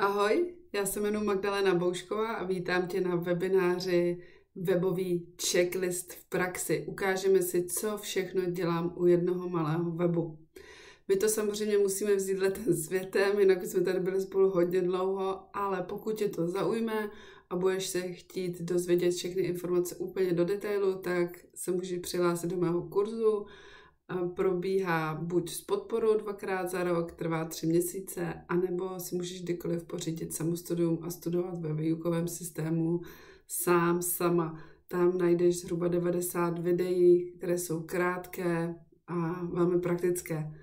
Ahoj, já se jmenuji Magdalena Boušková a vítám tě na webináři Webový checklist v praxi. Ukážeme si, co všechno dělám u jednoho malého webu. My to samozřejmě musíme vzít letem světem, jinak jsme tady byli spolu hodně dlouho, ale pokud tě to zaujme a budeš se chtít dozvědět všechny informace úplně do detailu, tak se můžeš přihlásit do mého kurzu. Probíhá buď s podporou 2x za rok, trvá 3 měsíce, anebo si můžeš kdykoliv pořídit samostudium a studovat ve výukovém systému sama. Tam najdeš zhruba 90 videí, které jsou krátké a velmi praktické.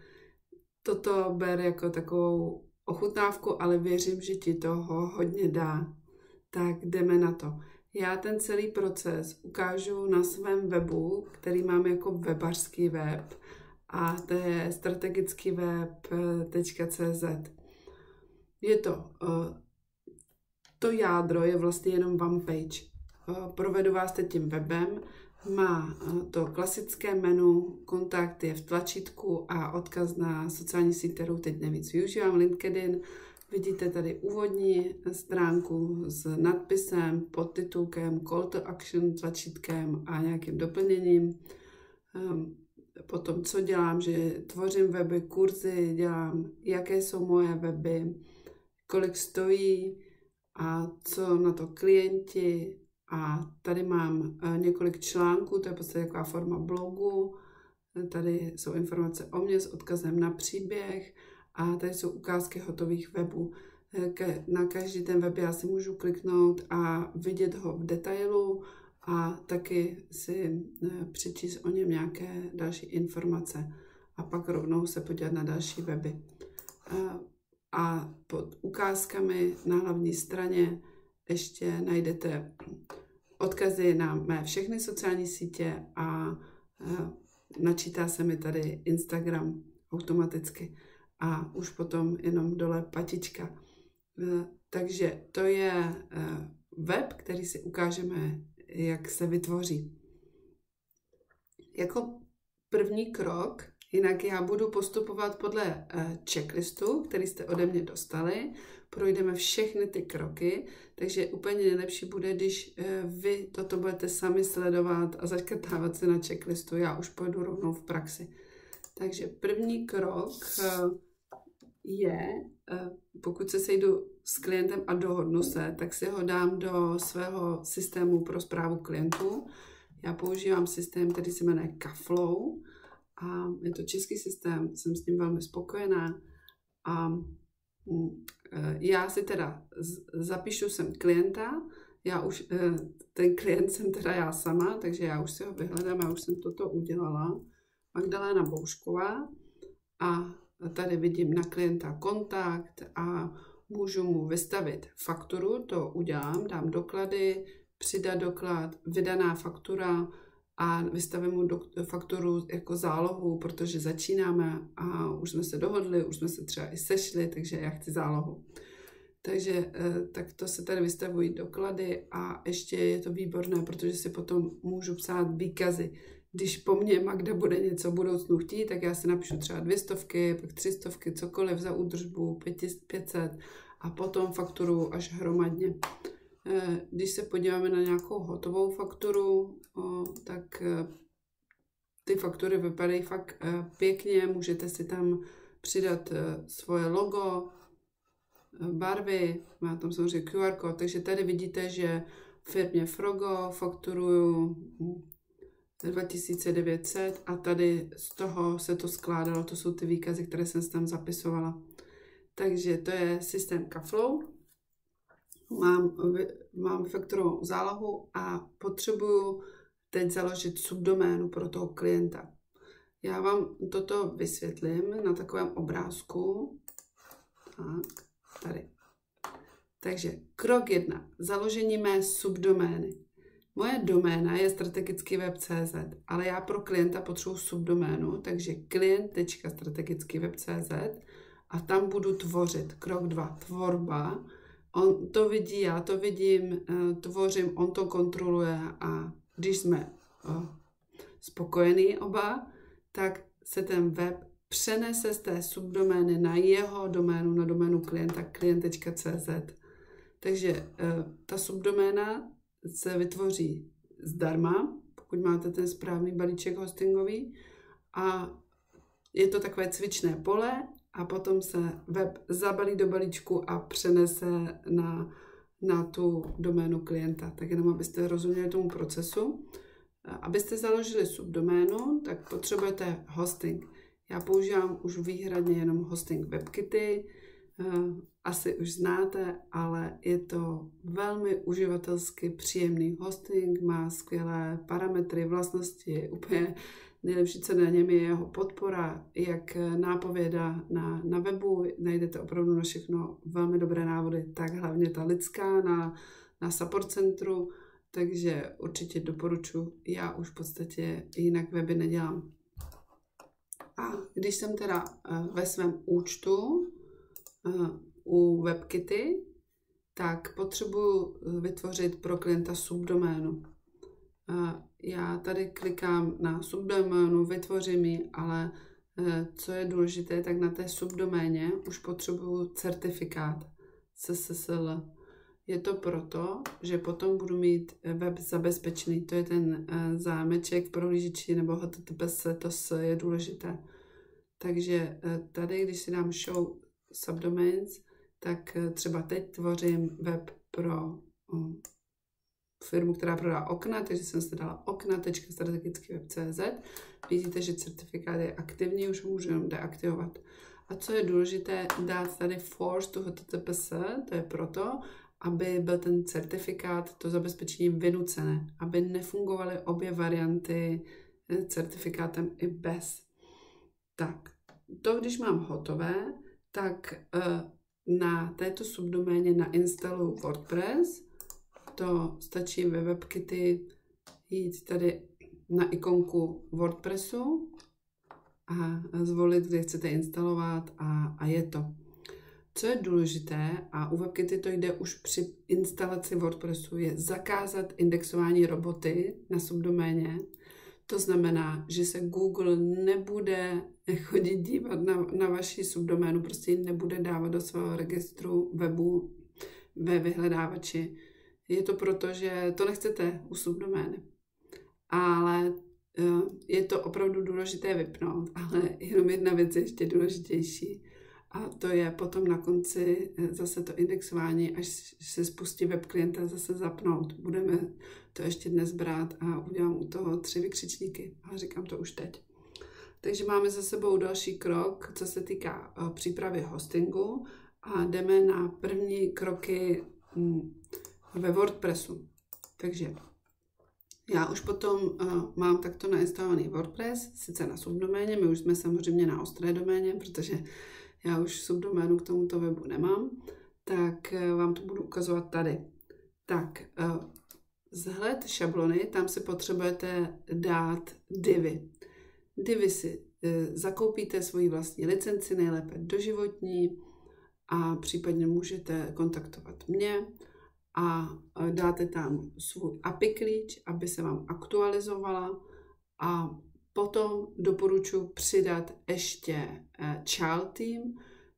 Toto ber jako takovou ochutnávku, ale věřím, že ti toho hodně dá. Tak jdeme na to. Já ten celý proces ukážu na svém webu, který mám jako webařský web, a to je strategickyweb.cz. Je to jádro je vlastně jenom one page. Provedu vás teď tím webem, má to klasické menu, kontakt je v tlačítku a odkaz na sociální síť, kterou teď nejvíc využívám, LinkedIn. Vidíte tady úvodní stránku s nadpisem, podtitulkem, call to action, tlačítkem a nějakým doplněním. Potom, co dělám, že tvořím weby, kurzy dělám, jaké jsou moje weby, kolik stojí a co na to klienti. A tady mám několik článků, to je prostě taková forma blogu. Tady jsou informace o mě s odkazem na příběh. A tady jsou ukázky hotových webů. Na každý ten web já si můžu kliknout a vidět ho v detailu a taky si přečíst o něm nějaké další informace a pak rovnou se podívat na další weby. A pod ukázkami na hlavní straně ještě najdete odkazy na mé všechny sociální sítě a načítá se mi tady Instagram automaticky. A už potom jenom dole patička. Takže to je web, který si ukážeme, jak se vytvoří. Jako první krok, jinak já budu postupovat podle checklistu, který jste ode mě dostali. Projdeme všechny ty kroky, takže úplně nejlepší bude, když vy toto budete sami sledovat a zaškrtávat se na checklistu. Já už půjdu rovnou v praxi. Takže první krok je, pokud se sejdu s klientem a dohodnu se, tak si ho dám do svého systému pro správu klientů. Já používám systém, který se jmenuje Kaflow a je to český systém, jsem s ním velmi spokojená. A já si teda zapíšu sem klienta, ten klient jsem teda já sama, takže já už si ho vyhledám, já už jsem toto udělala. Magdalena Boušková a tady vidím na klienta kontakt a můžu mu vystavit fakturu, to udělám, dám doklady, přidat doklad, vydaná faktura a vystavím mu fakturu jako zálohu, protože začínáme a už jsme se dohodli, už jsme se třeba i sešli, takže já chci zálohu. Takže takto se tady vystavují doklady a ještě je to výborné, protože si potom můžu psát výkazy. Když po mně Magda bude něco v budoucnu chtít, tak já si napíšu třeba 200, pak 300, cokoliv za údržbu, 500 a potom fakturu až hromadně. Když se podíváme na nějakou hotovou fakturu, tak ty faktury vypadají fakt pěkně, můžete si tam přidat svoje logo, barvy, má tam samozřejmě QR kód, takže tady vidíte, že firmě Frogo fakturuju 2900 a tady z toho se to skládalo, to jsou ty výkazy, které jsem tam zapisovala. Takže to je systém Kaflow. Mám fakturovou zálohu a potřebuju teď založit subdoménu pro toho klienta. Já vám toto vysvětlím na takovém obrázku. Tak, tady. Takže krok 1. Založení mé subdomény. Moje doména je strategickyweb.cz, ale já pro klienta potřebuji subdoménu, takže klient.strategickyweb.cz a tam budu tvořit. Krok 2. Tvorba. On to vidí, já to vidím, tvořím, on to kontroluje a když jsme spokojení oba, tak se ten web přenese z té subdomény na jeho doménu, na doménu klienta klient.cz. Takže ta subdoména se vytvoří zdarma, pokud máte ten správný balíček hostingový, a je to takové cvičné pole a potom se web zabalí do balíčku a přenese na tu doménu klienta. Tak jenom abyste rozuměli tomu procesu. Abyste založili subdoménu, tak potřebujete hosting. Já používám už výhradně jenom hosting WebKitty, asi už znáte, ale je to velmi uživatelsky příjemný hosting, má skvělé parametry, vlastnosti, úplně nejlepší, co na něm je jeho podpora, jak nápověda na webu, najdete opravdu na všechno velmi dobré návody, tak hlavně ta lidská na support centru, takže určitě doporučuji, já už v podstatě jinak weby nedělám. A když jsem teda ve svém účtu u WebKitty, tak potřebuji vytvořit pro klienta subdoménu. Já tady klikám na subdoménu, vytvořím ji, ale co je důležité, tak na té subdoméně už potřebuji certifikát SSL. Je to proto, že potom budu mít web zabezpečený. To je ten zámeček v prohlížeči nebo HTTPS, to je důležité. Takže tady, když si dám show subdomains, tak třeba teď tvořím web pro firmu, která prodá okna, takže jsem si dala okna.strategickyweb.cz. Vidíte, že certifikát je aktivní, už ho můžu jenom deaktivovat. A co je důležité, dát tady force to HTTPS, to je proto, aby byl ten certifikát, to zabezpečení vynucené, aby nefungovaly obě varianty certifikátem i bez. Tak, to když mám hotové, tak na této subdoméně nainstaluju WordPress. To stačí ve WebKitty jít tady na ikonku WordPressu a zvolit, kde chcete instalovat a je to. Co je důležité, a u WebKitty to jde už při instalaci WordPressu, je zakázat indexování roboty na subdoméně. To znamená, že se Google nebude chodit dívat na vaši subdoménu, prostě ji nebude dávat do svého registru webu ve vyhledávači. Je to proto, že to nechcete u subdomény. Ale je to opravdu důležité vypnout, ale jenom jedna věc je ještě důležitější. A to je potom na konci zase to indexování, až se spustí web klienta, zase zapnout. Budeme to ještě dnes brát a udělám u toho 3 vykřičníky. Ale říkám to už teď. Takže máme za sebou další krok, co se týká přípravy hostingu a jdeme na první kroky ve WordPressu. Takže já už potom mám takto nainstalovaný WordPress, sice na subdoméně, my už jsme samozřejmě na ostré doméně, protože já už subdoménu k tomuto webu nemám, tak vám to budu ukazovat tady. Tak, vzhled šablony, tam si potřebujete dát divy. Divy si zakoupíte svoji vlastní licenci, nejlépe doživotní, a případně můžete kontaktovat mě a dáte tam svůj API klíč, aby se vám aktualizovala, a potom doporučuji přidat ještě child team.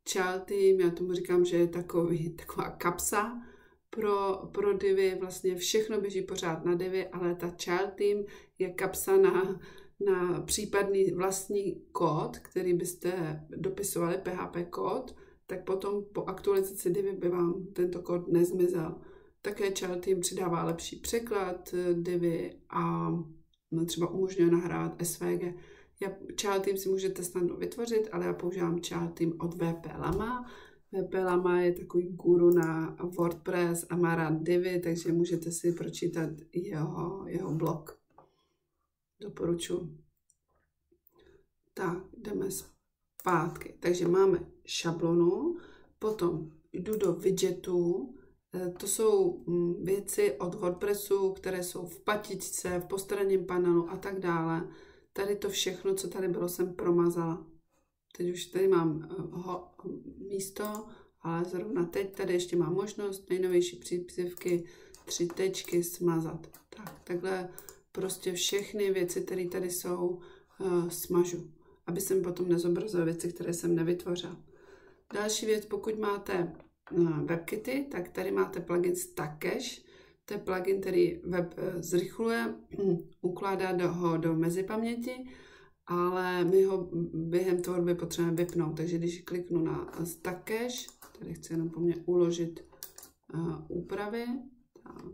Child team, já tomu říkám, že je taková kapsa pro divy, vlastně všechno běží pořád na divy, ale ta child team je kapsa na případný vlastní kód, který byste dopisovali, PHP kód, tak potom po aktualizaci divy by vám tento kód nezmizel. Také child team přidává lepší překlad divy a třeba umožňuje nahrát SVG. Child team si můžete snadno vytvořit, ale já používám child team od VP Lama. VP Lama je takový guru na WordPress a má rád divy, takže můžete si pročítat jeho blog. Doporučuji. Tak, jdeme zpátky. Takže máme šablonu, potom jdu do widgetů. To jsou věci od WordPressu, které jsou v patičce, v postranním panelu a tak dále. Tady to všechno, co tady bylo, jsem promazala. Teď už tady mám místo, ale zrovna teď tady ještě mám možnost nejnovější příspěvky 3 tečky smazat. Tak, takhle prostě všechny věci, které tady jsou, smažu. aby jsem potom nezobrazila věci, které jsem nevytvořila. Další věc, pokud máte WebKity, tak tady máte plugin Stackcache. To je plugin, který web zrychluje, ukládá ho do mezipaměti, ale my ho během tvorby potřebujeme vypnout. Takže když kliknu na Stackcache, tady chci jenom po mně uložit úpravy, tak,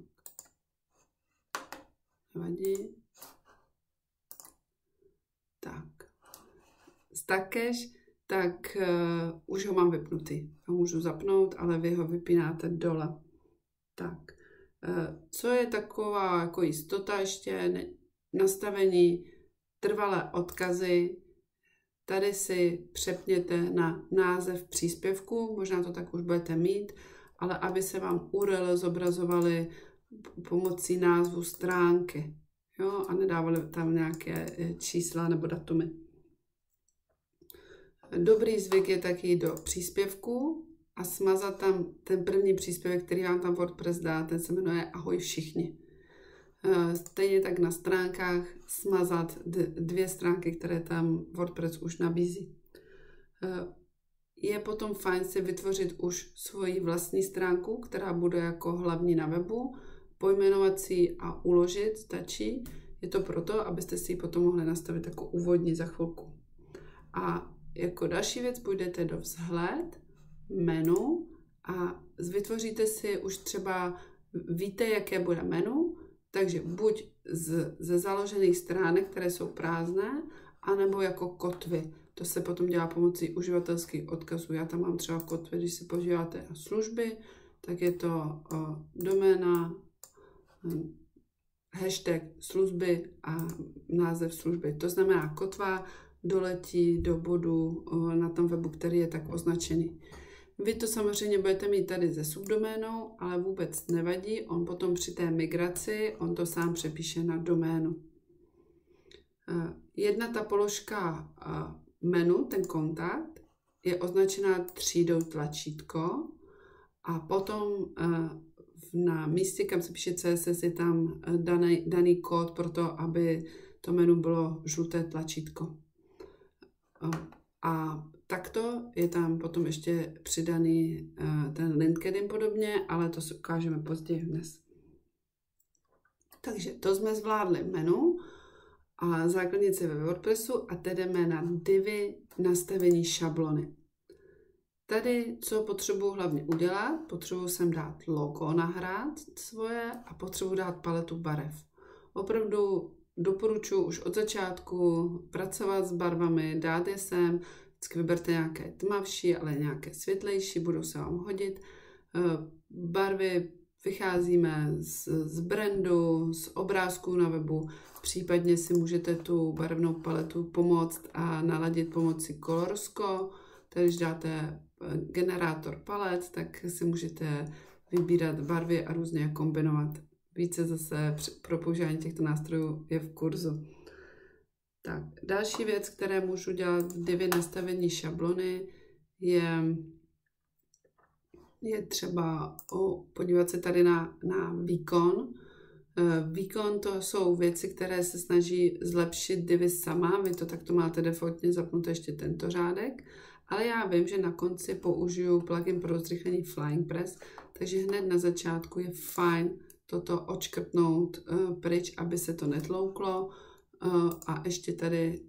nevadí. Tak, Stackcache, tak už ho mám vypnutý. Ho můžu zapnout, ale vy ho vypínáte dole. Tak, co je taková jako jistota ještě, nastavení trvalé odkazy. Tady si přepněte na název příspěvku, možná to tak už budete mít, ale aby se vám URL zobrazovaly pomocí názvu stránky, jo, a nedávali tam nějaké čísla nebo datumy. Dobrý zvyk je taky do příspěvku a smazat tam ten první příspěvek, který vám tam WordPress dá, ten se jmenuje Ahoj všichni. Stejně tak na stránkách smazat 2 stránky, které tam WordPress už nabízí. Je potom fajn si vytvořit už svoji vlastní stránku, která bude jako hlavní na webu, pojmenovat si ji a uložit stačí. Je to proto, abyste si ji potom mohli nastavit jako úvodní za chvilku. A jako další věc půjdete do vzhled, menu a vytvoříte si už třeba, víte, jaké bude menu, takže buď ze založených stránek, které jsou prázdné, anebo jako kotvy. To se potom dělá pomocí uživatelských odkazů. Já tam mám třeba kotvy, když se podíváte na služby, tak je to doména, hashtag služby a název služby. To znamená, kotva doletí do bodu na tom webu, který je tak označený. Vy to samozřejmě budete mít tady se subdoménou, ale vůbec nevadí. On potom při té migraci, on to sám přepíše na doménu. Jedna ta položka menu, ten kontakt, je označená třídou tlačítko a potom na místě, kam se píše CSS, je tam daný kód pro to, aby to menu bylo žluté tlačítko. A takto je tam potom ještě přidaný ten LinkedIn podobně, ale to si ukážeme později dnes. Takže to jsme zvládli menu a základnice ve WordPressu a teď jdeme na divy, nastavení šablony. Tady, co potřebuji hlavně udělat, potřebuji sem dát logo nahrát svoje a potřebuji dát paletu barev. Opravdu doporučuji už od začátku pracovat s barvami, dát je sem, vždycky vyberte nějaké tmavší, ale nějaké světlejší, budou se vám hodit. Barvy vycházíme z brandu, z obrázků na webu, případně si můžete tu barevnou paletu pomoct a naladit pomocí Colorsko. Tady, když dáte generátor palet, tak si můžete vybírat barvy a různě je kombinovat. Více zase pro používání těchto nástrojů je v kurzu. Tak, další věc, které můžu dělat v divě nastavení šablony, je třeba podívat se tady na výkon. Výkon to jsou věci, které se snaží zlepšit divy sama. Vy to takto máte defaultně zapnuté ještě tento řádek. Ale já vím, že na konci použiju plugin pro zrychlení Flying Press, takže hned na začátku je fajn toto odškrtnout pryč, aby se to netlouklo. A ještě tady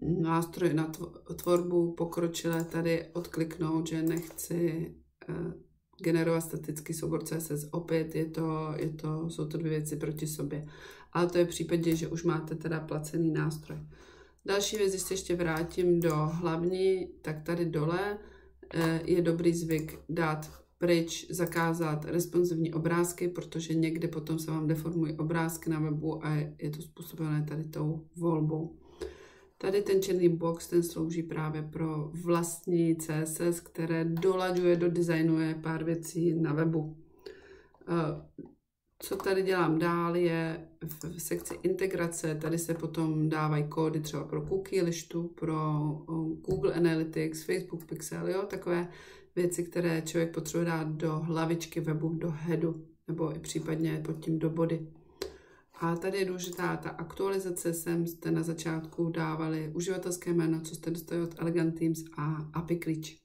nástroj na tvorbu pokročilé tady odkliknout, že nechci generovat statický soubor CSS. Opět jsou to 2 věci proti sobě. Ale to je v případě, že už máte teda placený nástroj. Další věc, když se ještě vrátím do hlavní, tak tady dole je dobrý zvyk dát pryč, zakázat responsivní obrázky, protože někdy potom se vám deformují obrázky na webu a je to způsobené tady tou volbou. Tady ten černý box, ten slouží právě pro vlastní CSS, které dolaďuje, dodesignuje pár věcí na webu. Co tady dělám dál je v sekci integrace, tady se potom dávají kódy třeba pro cookie listu, pro Google Analytics, Facebook Pixel, jo, takové věci, které člověk potřebuje dát do hlavičky webu, do headu, nebo i případně pod tím do body. A tady je důležitá ta aktualizace, jste na začátku dávali uživatelské jméno, co jste dostali od Elegant Themes a API klíč,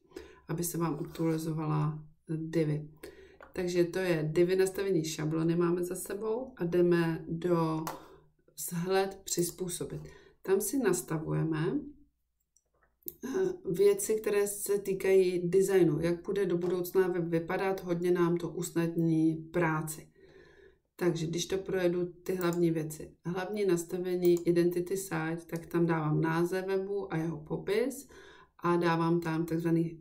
aby se vám aktualizovala divy. Takže to je divy nastavení šablony máme za sebou a jdeme do vzhled přizpůsobit. Tam si nastavujeme věci, které se týkají designu, jak bude do budoucna web vypadat, hodně nám to usnadní práci. Takže když to projedu ty hlavní věci. Hlavní nastavení Identity Site, tak tam dávám název webu a jeho popis a dávám tam takzvaný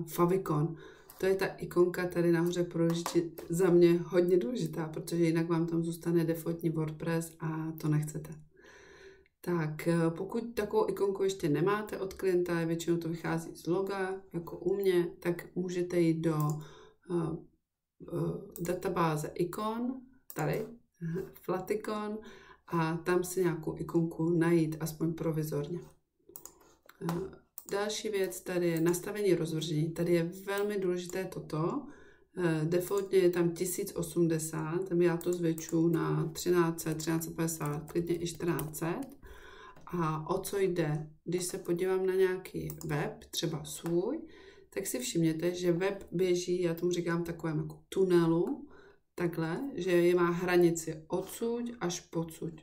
favicon. To je ta ikonka tady nahoře za mě hodně důležitá, protože jinak vám tam zůstane defaultní WordPress a to nechcete. Tak pokud takovou ikonku ještě nemáte od klienta, většinou to vychází z loga, jako u mě, tak můžete jít do databáze ikon, tady, Flaticon, a tam si nějakou ikonku najít, aspoň provizorně. Další věc tady je nastavení rozvržení. Tady je velmi důležité toto. Defaultně je tam 1080, tam já to zvětšuju na 1300, 1350, klidně i 1400. A o co jde? Když se podívám na nějaký web, třeba svůj, tak si všimněte, že web běží, já tomu říkám takovém jako tunelu, takhle, že má hranici odsuť až pocud.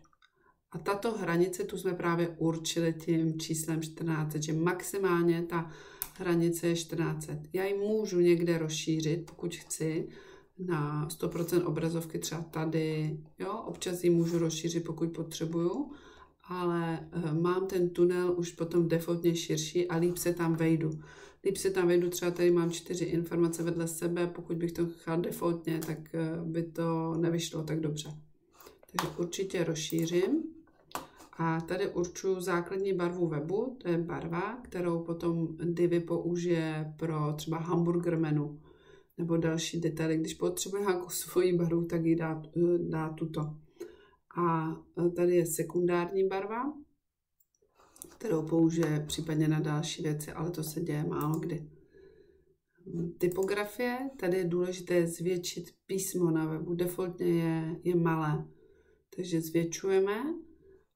A tato hranice, tu jsme právě určili tím číslem 1400, že maximálně ta hranice je 1400. Já ji můžu někde rozšířit, pokud chci, na 100% obrazovky třeba tady, jo, občas ji můžu rozšířit, pokud potřebuju, ale mám ten tunel už potom defaultně širší a líp se tam vejdu. Třeba tady mám 4 informace vedle sebe, pokud bych to nechal defaultně, tak by to nevyšlo tak dobře. Takže určitě rozšířím. A tady určuji základní barvu webu, to je barva, kterou potom Divi použije pro třeba hamburger menu nebo další detaily. Když potřebuje nějakou svoji barvu, tak ji dá tuto. A tady je sekundární barva, kterou použije případně na další věci, ale to se děje málo kdy. Typografie, tady je důležité zvětšit písmo na webu, defaultně je malé, takže zvětšujeme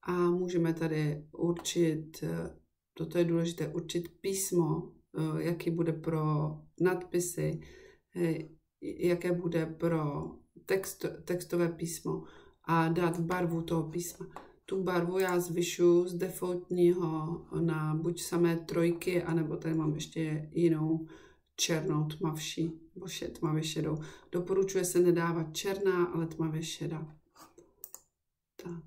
a můžeme tady určit, toto je důležité, určit písmo, jaký bude pro nadpisy, jaké bude pro textové písmo a dát barvu toho písma. Tu barvu já zvyšuji z defaultního na buď samé 3, anebo tady mám ještě jinou černou, tmavší, nebo tmavě šedou. Doporučuje se nedávat černá, ale tmavě šedá. Tak.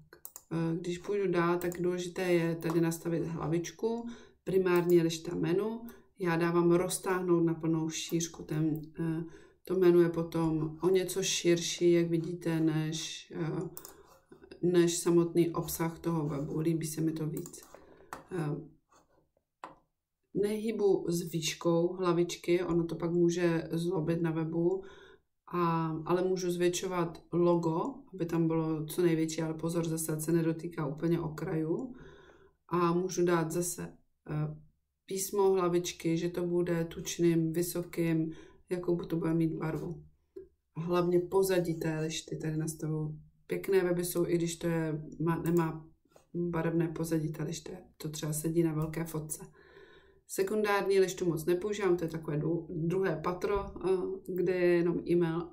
Když půjdu dál, tak důležité je tady nastavit hlavičku, primární lišta menu. Já dávám roztáhnout na plnou šířku. To menu je potom o něco širší, jak vidíte, než samotný obsah toho webu. Líbí se mi to víc. Nehybu s výškou hlavičky, ono to pak může zlobit na webu, ale můžu zvětšovat logo, aby tam bylo co největší, ale pozor, zase se nedotýká úplně okraju. A můžu dát zase písmo hlavičky, že to bude tučným, vysokým, jakou to bude mít barvu. A hlavně pozadí té lišty tady nastavuju. Pěkné weby jsou, i když to nemá barevné pozadí ta lišta, to třeba sedí na velké fotce. Sekundární lištu moc nepoužívám, to je takové druhé patro, kde je jenom e-mail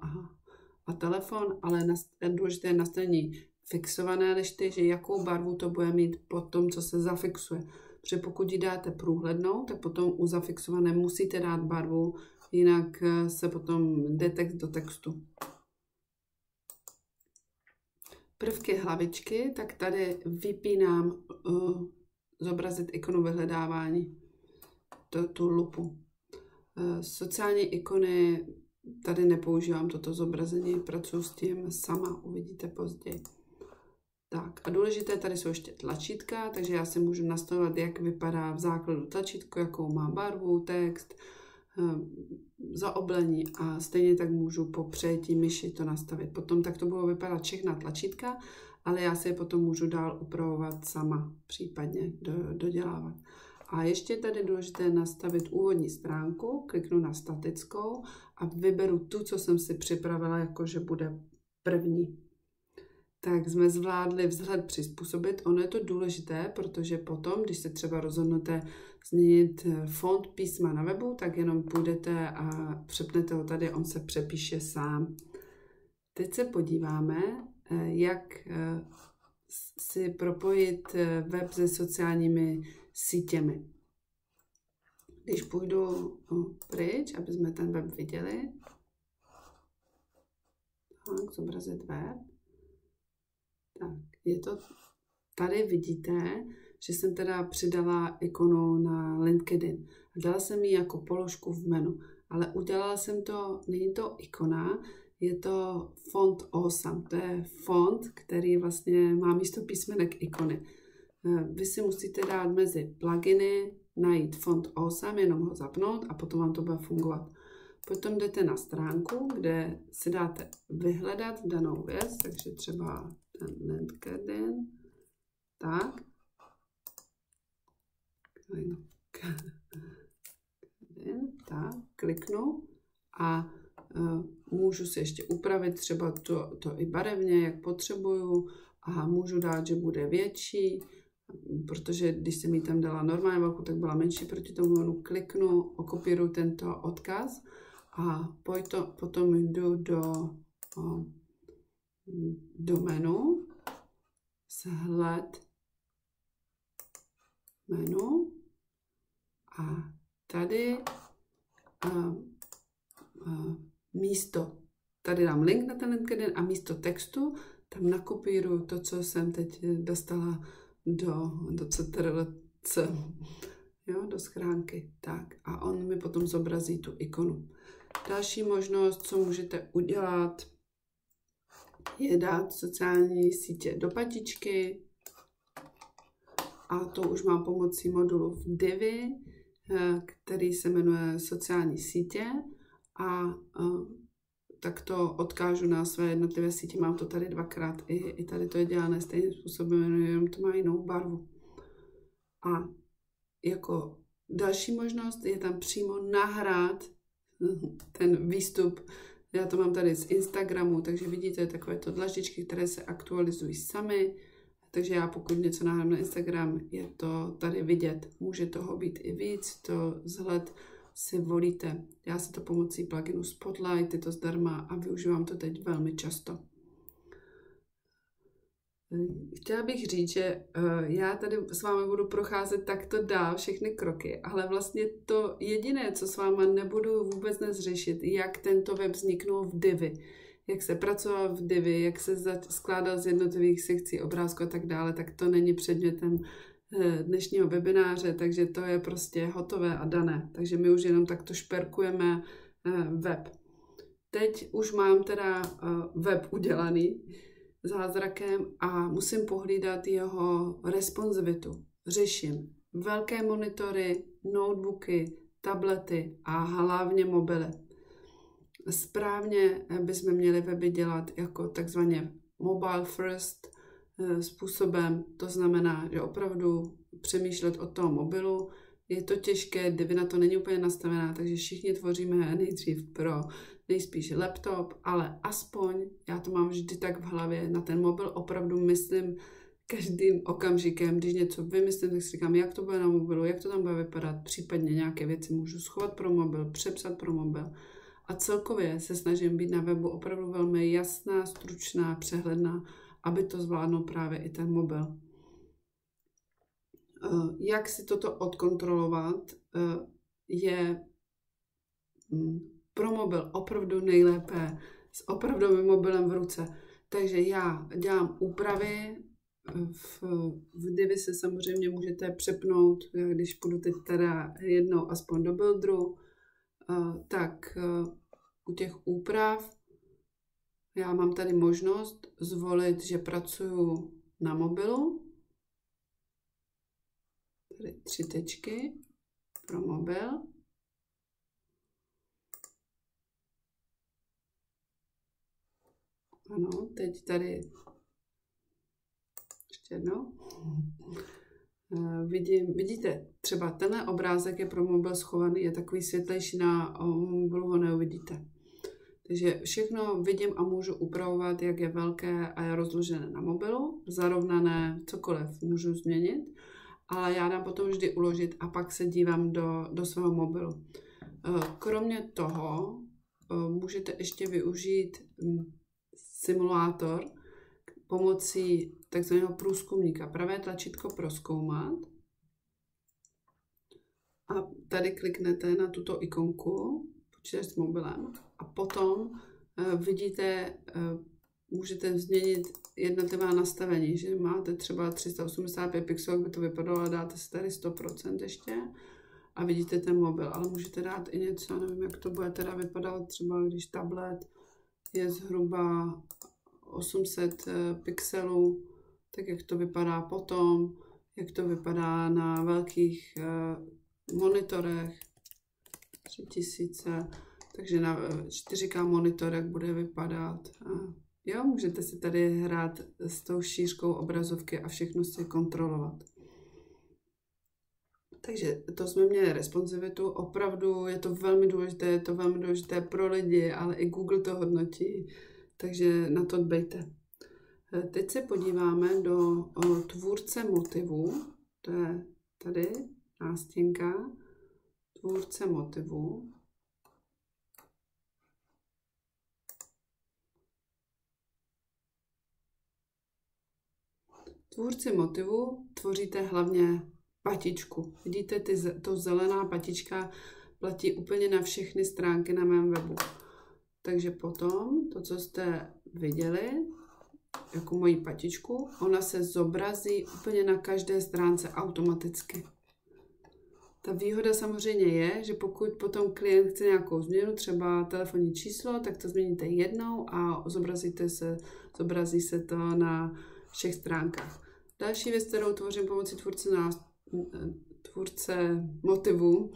a telefon, ale důležité je nastavení fixované lišty, že jakou barvu to bude mít po tom, co se zafixuje. Protože pokud ji dáte průhlednou, tak potom u zafixované musíte dát barvu, jinak se potom jde text do textu. Prvky hlavičky, tak tady vypínám zobrazit ikonu vyhledávání, tu lupu. Sociální ikony, tady nepoužívám toto zobrazení, pracuji s tím sama, uvidíte později. Tak a důležité, tady jsou ještě tlačítka, takže já si můžu nastavovat, jak vypadá v základu tlačítko, jakou má barvu, text, zaoblení a stejně tak můžu po přejetí myši to nastavit. Potom tak to budou vypadat všechna tlačítka, ale já si je potom můžu dál upravovat sama, případně dodělávat. A ještě tady je důležité nastavit úvodní stránku, kliknu na statickou a vyberu tu, co jsem si připravila, jakože bude první. tak jsme zvládli vzhled přizpůsobit. Ono je to důležité, protože potom, když se třeba rozhodnete změnit font písma na webu, tak jenom půjdete a přepnete ho tady, on se přepíše sám. Teď se podíváme, jak si propojit web se sociálními sítěmi. Když půjdu pryč, aby jsme ten web viděli, tak zobrazit web, tak je to, tady vidíte, že jsem teda přidala ikonu na LinkedIn. Dala jsem ji jako položku v menu, ale udělala jsem to, není to ikona, je to font Awesome. To je font, který vlastně má místo písmenek ikony. Vy si musíte dát mezi pluginy, najít font Awesome, jenom ho zapnout a potom vám to bude fungovat. Potom jdete na stránku, kde si dáte vyhledat danou věc, takže třeba ten LinkedIn, tak. Tak, kliknu a můžu si ještě upravit třeba to i barevně, jak potřebuju a můžu dát, že bude větší, protože když jsem ji tam dala normálně velkou, tak byla menší, proti tomu kliknu, okopíruji tento odkaz a potom jdu do menu, vzhled menu a tady místo, tady dám link na ten LinkedIn a místo textu tam nakopíruju to, co jsem teď dostala do CTRL-C, jo, do schránky. Tak a on mi potom zobrazí tu ikonu. Další možnost, co můžete udělat, je dát sociální sítě do patičky a to už mám pomocí modulu v Divi, který se jmenuje sociální sítě a tak to odkážu na své jednotlivé sítě. Mám to tady dvakrát, i tady to je dělané stejným způsobem, jenom to má jinou barvu. A jako další možnost je tam přímo nahrát ten výstup. Já to mám tady z Instagramu, takže vidíte takovéto dlaždičky, které se aktualizují samy. Takže já pokud něco nahrám na Instagram, je to tady vidět. Může toho být i víc, to vzhled si volíte. Já si to pomocí pluginu Spotlight, je to zdarma a využívám to teď velmi často. Chtěla bych říct, že já tady s vámi budu procházet takto dál všechny kroky, ale vlastně to jediné, co s váma nebudu vůbec dnes řešit, jak tento web vzniknul v Divi, jak se pracoval v Divi, jak se skládal z jednotlivých sekcí obrázku a tak dále, tak to není předmětem dnešního webináře, takže to je prostě hotové a dané. Takže my už jenom takto šperkujeme web. Teď už mám teda web udělaný zázrakem a musím pohlídat jeho responsivitu. Řeším velké monitory, notebooky, tablety a hlavně mobily. Správně bychom měli weby dělat jako takzvaně mobile first způsobem, to znamená, že opravdu přemýšlet o tom mobilu. Je to těžké, Divi na to není úplně nastavená, takže všichni tvoříme nejdřív pro nejspíš laptop, ale aspoň já to mám vždy tak v hlavě, na ten mobil opravdu myslím každým okamžikem, když něco vymyslím, tak si říkám, jak to bude na mobilu, jak to tam bude vypadat, případně nějaké věci můžu schovat pro mobil, přepsat pro mobil. A celkově se snažím být na webu opravdu velmi jasná, stručná, přehledná, aby to zvládnul právě i ten mobil. Jak si toto odkontrolovat, je pro mobil opravdu nejlépe s opravdovým mobilem v ruce. Takže já dělám úpravy, v Divi se samozřejmě můžete přepnout, když půjdu teď teda jednou aspoň do builderu, tak u těch úprav já mám tady možnost zvolit, že pracuju na mobilu. Tady 3 tečky pro mobil. Ano, teď tady ještě jednou. Vidíte, třeba tenhle obrázek je pro mobil schovaný, je takový světlejší, na mobilu ho neuvidíte. Takže všechno vidím a můžu upravovat, jak je velké a je rozložené na mobilu, zarovnané, cokoliv můžu změnit, ale já dám potom vždy uložit a pak se dívám do svého mobilu. Kromě toho můžete ještě využít simulátor pomocí takzvaného průzkumníka. Pravé tlačítko prozkoumat a tady kliknete na tuto ikonku, počítač s mobilem a potom vidíte, můžete změnit jednotlivá nastavení, že máte třeba 385 pixelů, jak by to vypadalo, a dáte si tady 100% ještě a vidíte ten mobil, ale můžete dát i něco, nevím, jak to bude teda vypadat, třeba když tablet je zhruba 800 pixelů, tak jak to vypadá potom, jak to vypadá na velkých monitorech 3000, takže na 4K monitorech bude vypadat. Jo, můžete si tady hrát s tou šířkou obrazovky a všechno si kontrolovat. Takže to jsme měli responsivitu, opravdu je to velmi důležité pro lidi, ale i Google to hodnotí, takže na to dbejte. Teď se podíváme do tvůrce motivů, to je tady nástěnka, tvůrce motivů. Tvůrci motivu tvoříte hlavně patičku. Vidíte, to zelená patička platí úplně na všechny stránky na mém webu. Takže potom to, co jste viděli, jako moji patičku, ona se zobrazí úplně na každé stránce automaticky. Ta výhoda samozřejmě je, že pokud potom klient chce nějakou změnu, třeba telefonní číslo, tak to změníte jednou a zobrazí se to na všech stránkách. Další věc, kterou tvořím pomocí tvůrce motivů,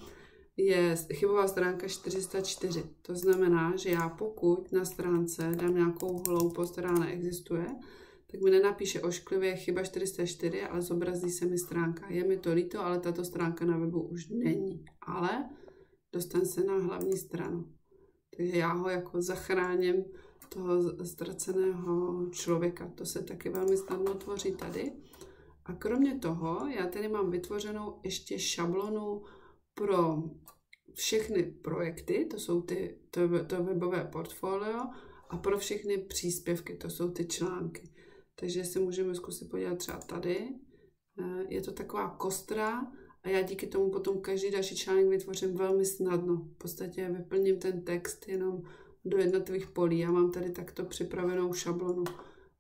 je chybová stránka 404. To znamená, že já pokud na stránce dám nějakou hloupost, která neexistuje, tak mi nenapíše ošklivě chyba 404, ale zobrazí se mi stránka. Je mi to líto, ale tato stránka na webu už není. Ale dostane se na hlavní stranu. Takže já ho jako zachráním toho ztraceného člověka. To se taky velmi snadno tvoří tady. A kromě toho, já tady mám vytvořenou ještě šablonu pro všechny projekty, to jsou to webové portfolio, a pro všechny příspěvky, to jsou ty články. Takže si můžeme zkusit podívat třeba tady. Je to taková kostra a já díky tomu potom každý další článek vytvořím velmi snadno. V podstatě vyplním ten text jenom do jednotlivých polí. Já mám tady takto připravenou šablonu.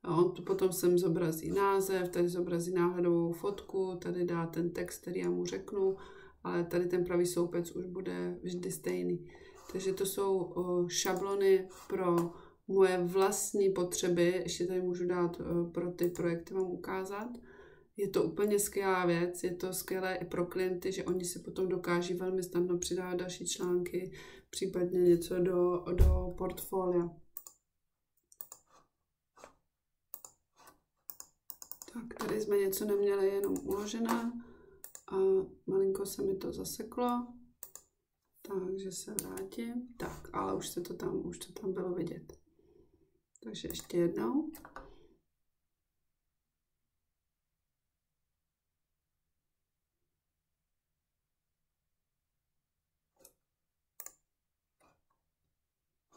A on tu potom sem zobrazí název, tady zobrazí náhledovou fotku, tady dá ten text, který já mu řeknu, ale tady ten pravý soupec už bude vždy stejný. Takže to jsou šablony pro moje vlastní potřeby, ještě tady můžu dát pro ty projekty vám ukázat. Je to úplně skvělá věc, je to skvělé i pro klienty, že oni si potom dokáží velmi snadno přidávat další články, případně něco do portfolia. Tak, tady jsme něco neměli jenom uložené a malinko se mi to zaseklo, takže se vrátím. Tak, ale už to tam bylo vidět. Takže ještě jednou.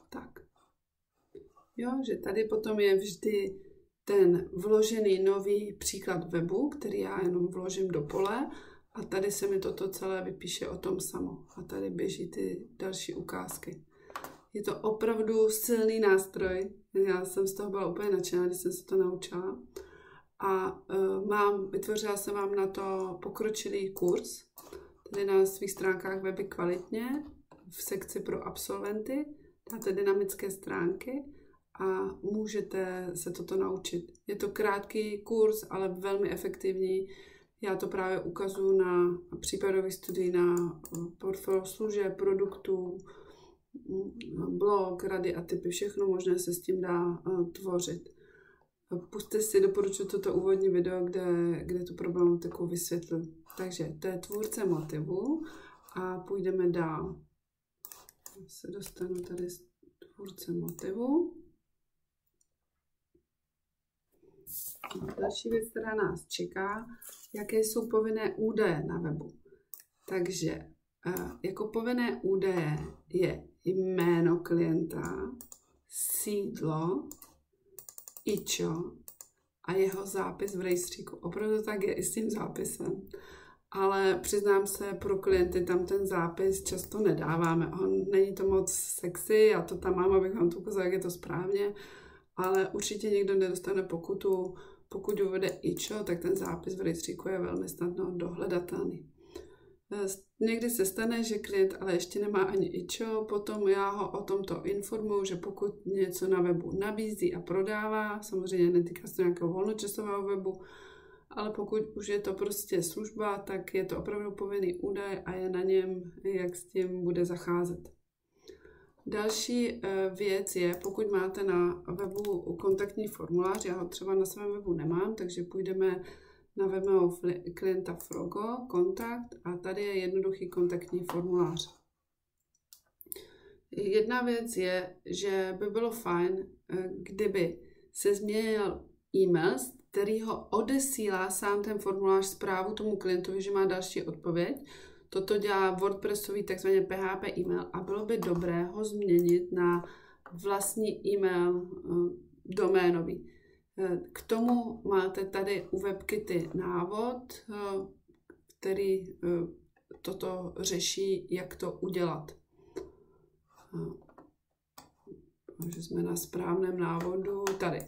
Tak. Jo, že tady potom je vždy ten vložený nový příklad webu, který já jenom vložím do pole a tady se mi toto celé vypíše o tom samo. A tady běží ty další ukázky. Je to opravdu silný nástroj. Já jsem z toho byla úplně nadšená, když jsem se to naučila. A vytvořila jsem vám na to pokročilý kurz, tady na svých stránkách Weby kvalitně, v sekci pro absolventy, dáte dynamické stránky a můžete se toto naučit. Je to krátký kurz, ale velmi efektivní. Já to právě ukazuju na případových studií na portfolio služeb, produktů, blog, rady a tipy, všechno možné se s tím dá tvořit. Pusťte si, doporučuji toto úvodní video, kde tu problematiku vysvětlím. Takže to je tvůrce motivu a půjdeme dál. Se dostanu tady z tvůrce motivu. Další věc, která nás čeká, jaké jsou povinné údaje na webu. Takže jako povinné údaje je jméno klienta, sídlo, IČO a jeho zápis v rejstříku. Opravdu tak je i s tím zápisem. Ale přiznám se, pro klienty tam ten zápis často nedáváme. Není to moc sexy, já to tam mám, abych vám to ukázala, jak je to správně, ale určitě nikdo nedostane pokutu. Pokud uvede IČO, tak ten zápis v rejstříku je velmi snadno dohledatelný. Někdy se stane, že klient ale ještě nemá ani IČO, potom já ho o tomto informuji, že pokud něco na webu nabízí a prodává, samozřejmě netýká se nějakého volnočasového webu, ale pokud už je to prostě služba, tak je to opravdu povinný údaj a je na něm, jak s tím bude zacházet. Další věc je, pokud máte na webu kontaktní formulář, já ho třeba na svém webu nemám, takže půjdeme na web mého klienta Frogo, kontakt, a tady je jednoduchý kontaktní formulář. Jedna věc je, že by bylo fajn, kdyby se změnil e-mail, který ho odesílá sám ten formulář zprávu tomu klientovi, že má další odpověď. Toto dělá WordPressový takzvaný PHP e-mail a bylo by dobré ho změnit na vlastní e-mail doménový. K tomu máte tady u WebKitty návod, který toto řeší, jak to udělat. Takže jsme na správném návodu tady.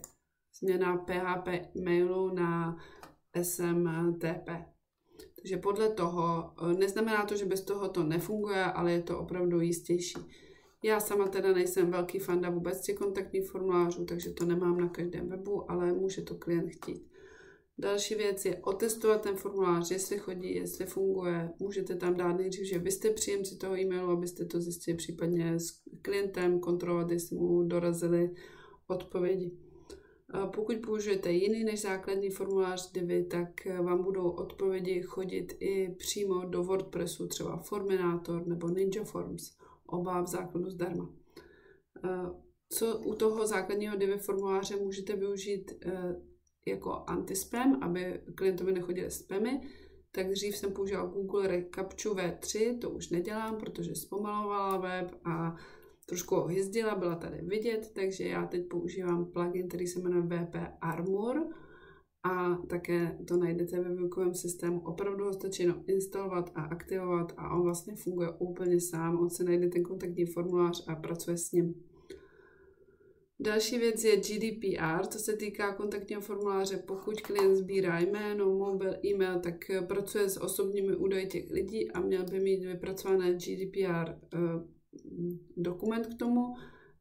Změna PHP mailu na SMTP. Takže podle toho, neznamená to, že bez toho to nefunguje, ale je to opravdu jistější. Já sama teda nejsem velký fanda vůbec těch kontaktních formulářů, takže to nemám na každém webu, ale může to klient chtít. Další věc je otestovat ten formulář, jestli chodí, jestli funguje. Můžete tam dát nejdřív, že vy jste příjemci toho e-mailu, abyste to zjistili případně s klientem, kontrolovat, jestli mu dorazily odpovědi. Pokud použijete jiný než základní formulář Divi, tak vám budou odpovědi chodit i přímo do WordPressu, třeba Forminator nebo Ninja Forms, oba v základu zdarma. Co u toho základního Divi formuláře můžete využít jako antispam, aby klientovi nechodily spamy, tak dřív jsem používala Google Recaptcha V3, to už nedělám, protože zpomalovala web a trošku ho hyzdila, byla tady vidět, takže já teď používám plugin, který se jmenuje WP Armor a také to najdete ve výukovém systému. Opravdu ho stačí jenom instalovat a aktivovat a on vlastně funguje úplně sám. On se najde ten kontaktní formulář a pracuje s ním. Další věc je GDPR, co se týká kontaktního formuláře. Pokud klient sbírá jméno, mobil, e-mail, tak pracuje s osobními údaji těch lidí a měl by mít vypracované GDPR dokument k tomu,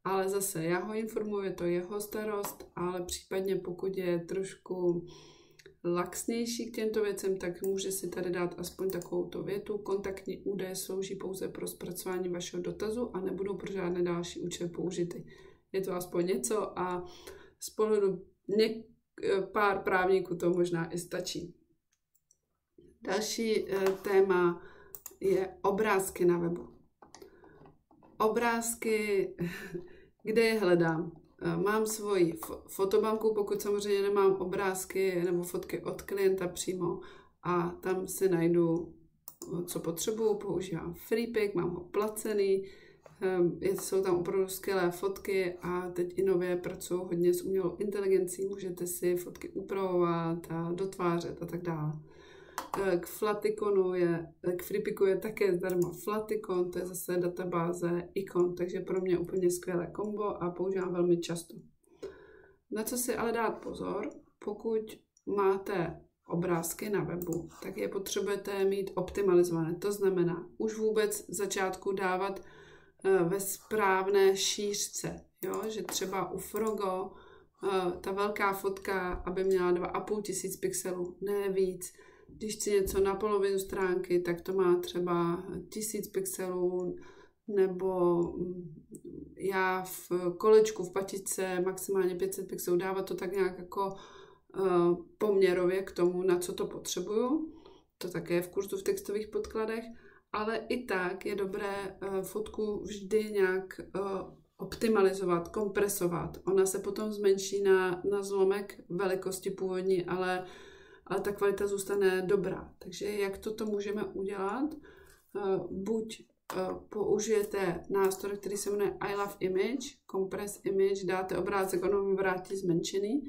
ale zase já ho informuji, je to jeho starost, ale případně pokud je trošku laxnější k těmto věcem, tak může si tady dát aspoň takovouto větu. Kontaktní údaje slouží pouze pro zpracování vašeho dotazu a nebudou pro žádné další účely použity. Je to aspoň něco a z pohledu pár právníků to možná i stačí. Další téma je obrázky na webu. Obrázky, kde je hledám? Mám svoji fotobanku, pokud samozřejmě nemám obrázky nebo fotky od klienta přímo a tam si najdu, co potřebuju, používám Freepik, mám ho placený, jsou tam opravdu skvělé fotky a teď i nově pracuji hodně s umělou inteligencí, můžete si fotky upravovat a dotvářet a tak dále. K Freepiku je také zdarma Flaticon, to je zase databáze ikon, takže pro mě úplně skvělé kombo a používám velmi často. Na co si ale dát pozor, pokud máte obrázky na webu, tak je potřebujete mít optimalizované. To znamená už vůbec v začátku dávat ve správné šířce, jo? Že třeba u Frogo ta velká fotka, aby měla 2500 pixelů, ne víc. Když chci něco na polovinu stránky, tak to má třeba 1000 pixelů, nebo já v kolečku, v patičce maximálně 500 pixelů, dávat to tak nějak jako poměrově k tomu, na co to potřebuju. To také je v kurzu v textových podkladech, ale i tak je dobré fotku vždy nějak optimalizovat, kompresovat. Ona se potom zmenší na zlomek velikosti původní, ale ta kvalita zůstane dobrá. Takže jak toto můžeme udělat? Buď použijete nástroj, který se jmenuje I Love Image, Compress Image, dáte obrázek, ono vrátí zmenšený,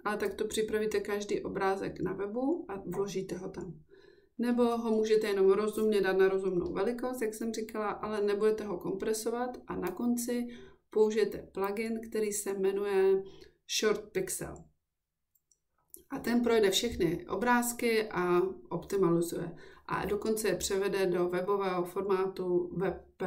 ale tak to připravíte každý obrázek na webu a vložíte ho tam. Nebo ho můžete jenom rozumně dát na rozumnou velikost, jak jsem říkala, ale nebudete ho kompresovat a na konci použijete plugin, který se jmenuje Short Pixel. A ten projde všechny obrázky a optimalizuje. A dokonce je převede do webového formátu WebP.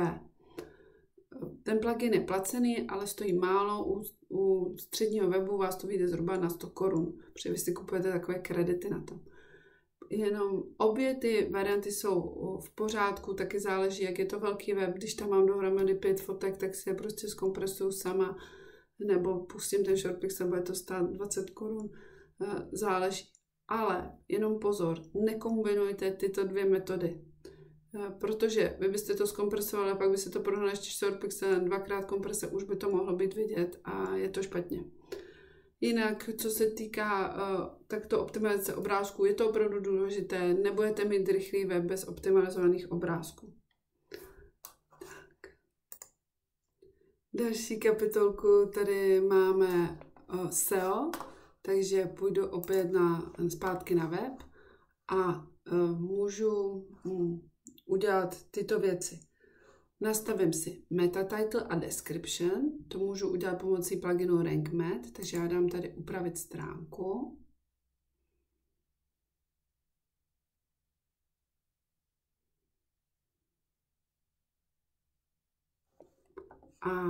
Ten plugin je placený, ale stojí málo. U středního webu vás to vyjde zhruba na 100 korun, protože vy si kupujete takové kredity na to. Jenom obě ty varianty jsou v pořádku, taky záleží, jak je to velký web. Když tam mám dohromady 5 fotek, tak si je prostě zkompresuju sama, nebo pustím ten Short Pixel, bude to stát 20 korun. Záleží. Ale jenom pozor, nekombinujte tyto dvě metody. Protože vy byste to zkompresovali a pak byste to porovnali ještě Short Pixel, dvakrát komprese, už by to mohlo být vidět a je to špatně. Jinak, co se týká takto optimalizace obrázků, je to opravdu důležité. Nebudete mít rychlý web bez optimalizovaných obrázků. Tak. Další kapitolku tady máme SEO, takže půjdu opět zpátky na web a můžu udělat tyto věci. Nastavím si meta title a description, to můžu udělat pomocí pluginu RankMath, takže já dám tady upravit stránku. A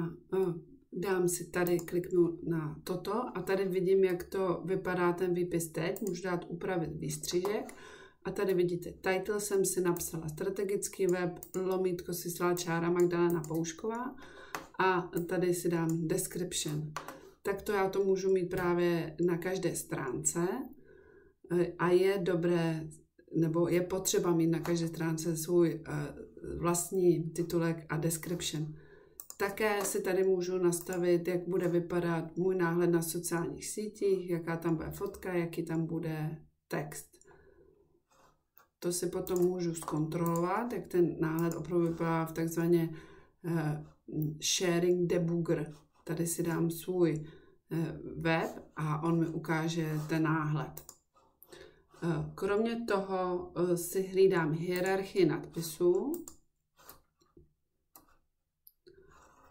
dám si tady, kliknu na toto a tady vidím, jak to vypadá ten výpis teď, můžu dát upravit výstřižek. A tady vidíte, title jsem si napsala strategický web, lomítko si čára Magdalena Poušková a tady si dám description. Takto já to můžu mít právě na každé stránce a je dobré, nebo je potřeba mít na každé stránce svůj vlastní titulek a description. Také si tady můžu nastavit, jak bude vypadat můj náhled na sociálních sítích, jaká tam bude fotka, jaký tam bude text. To si potom můžu zkontrolovat, jak ten náhled opravdu vypadá v takzvaně sharing debugger. Tady si dám svůj web a on mi ukáže ten náhled. Kromě toho si hlídám hierarchii nadpisů.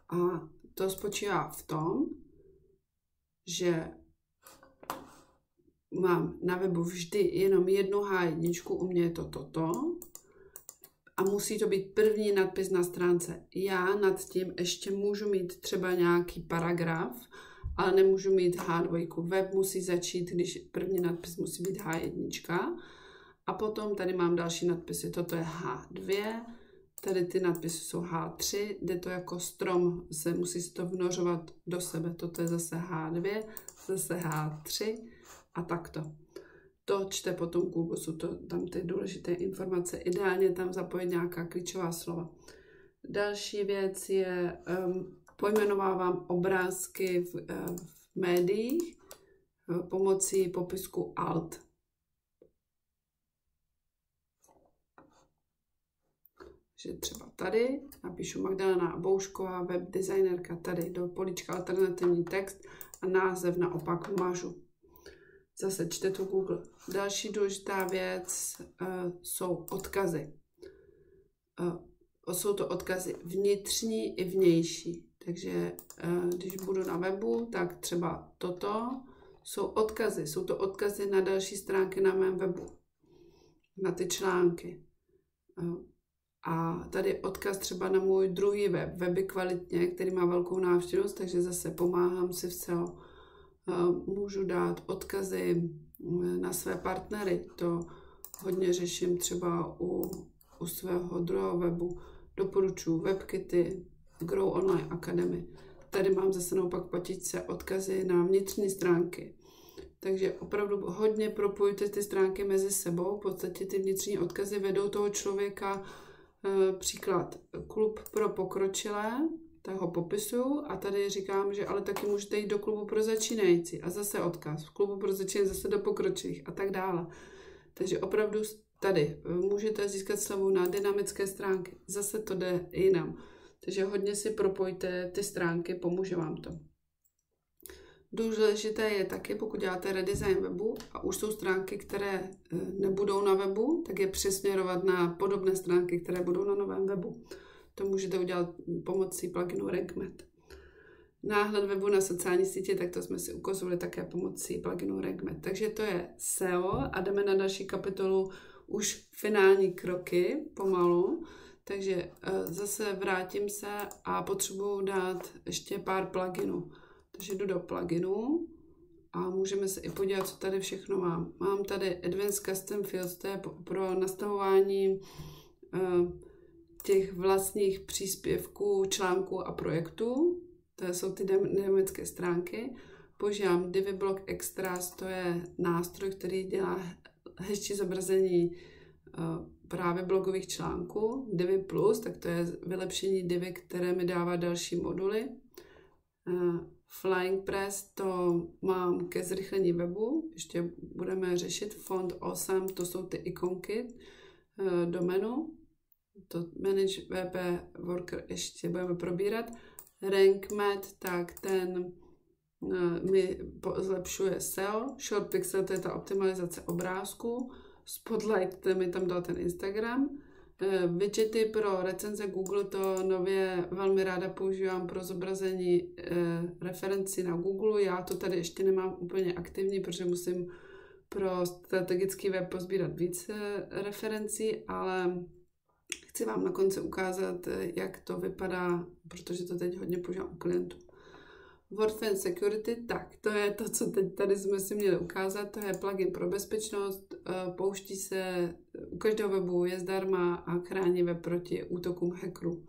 A to spočívá v tom, že mám na webu vždy jenom jednu H1, u mě je to toto. A musí to být první nadpis na stránce. Já nad tím ještě můžu mít třeba nějaký paragraf, ale nemůžu mít H2. Web musí začít, když první nadpis musí být H1. A potom tady mám další nadpisy. Toto je H2. Tady ty nadpisy jsou H3, jde to jako strom, musí se to vnořovat do sebe. Toto je zase H2, zase H3 a takto. To čte potom Google, jsou to tam ty důležité informace. Ideálně tam zapojit nějaká klíčová slova. Další věc je, pojmenovávám obrázky v médiích pomocí popisku Alt. Že třeba tady napíšu Magdalena Boušková, web designerka, tady do políčka alternativní text a název naopak mažu. Zase čte to Google. Další důležitá věc jsou odkazy. Jsou to odkazy vnitřní i vnější. Takže když budu na webu, tak třeba toto jsou odkazy. Jsou to odkazy na další stránky na mém webu. Na ty články. A tady odkaz třeba na můj druhý web, Weby kvalitně, který má velkou návštěvnost, takže zase pomáhám si v SEO. Můžu dát odkazy na své partnery, to hodně řeším třeba u svého druhého webu. Doporučuji WebKity, Grow Online Academy. Tady mám zase naopak patičce odkazy na vnitřní stránky. Takže opravdu hodně propojujte ty stránky mezi sebou, v podstatě ty vnitřní odkazy vedou toho člověka. Příklad klub pro pokročilé, toho popisu a tady říkám, že ale taky můžete jít do klubu pro začínající a zase odkaz. V klubu pro začínající zase do pokročilých a tak dále. Takže opravdu tady můžete získat slevu na dynamické stránky. Zase to jde jinam. Takže hodně si propojte ty stránky, pomůže vám to. Důležité je taky, pokud děláte redesign webu a už jsou stránky, které nebudou na webu, tak je přesměrovat na podobné stránky, které budou na novém webu. To můžete udělat pomocí pluginu RankMath. Náhled webu na sociální sítě, tak to jsme si ukazovali také pomocí pluginu RankMath. Takže to je SEO a jdeme na další kapitolu, už finální kroky pomalu. Takže zase vrátím se a potřebuji dát ještě pár pluginů. Takže jdu do pluginu a můžeme se i podívat, co tady všechno mám. Mám tady Advanced Custom Fields, to je pro nastavování těch vlastních příspěvků, článků a projektů. To jsou ty dynamické stránky. Používám DiviBlog Extras, to je nástroj, který dělá hezčí zobrazení právě blogových článků. Divi Plus, tak to je vylepšení Divi, které mi dává další moduly. Flying Press, to mám ke zrychlení webu, ještě budeme řešit. Font Awesome, to jsou ty ikonky do menu. To Manage WP Worker ještě budeme probírat. RankMath, tak ten mi zlepšuje SEO. Short Pixel, to je ta optimalizace obrázku. Spotlight, ten mi tam dal ten Instagram. Widgety pro recenze Google, to nově velmi ráda používám pro zobrazení referenci na Google. Já to tady ještě nemám úplně aktivní, protože musím pro strategický web pozbírat více referencí, ale chci vám na konci ukázat, jak to vypadá, protože to teď hodně používám u klientů. WordFence Security, tak to je to, co teď tady jsme si měli ukázat, to je plugin pro bezpečnost, pouští se u každého webu, je zdarma a chrání web proti útokům hackerů.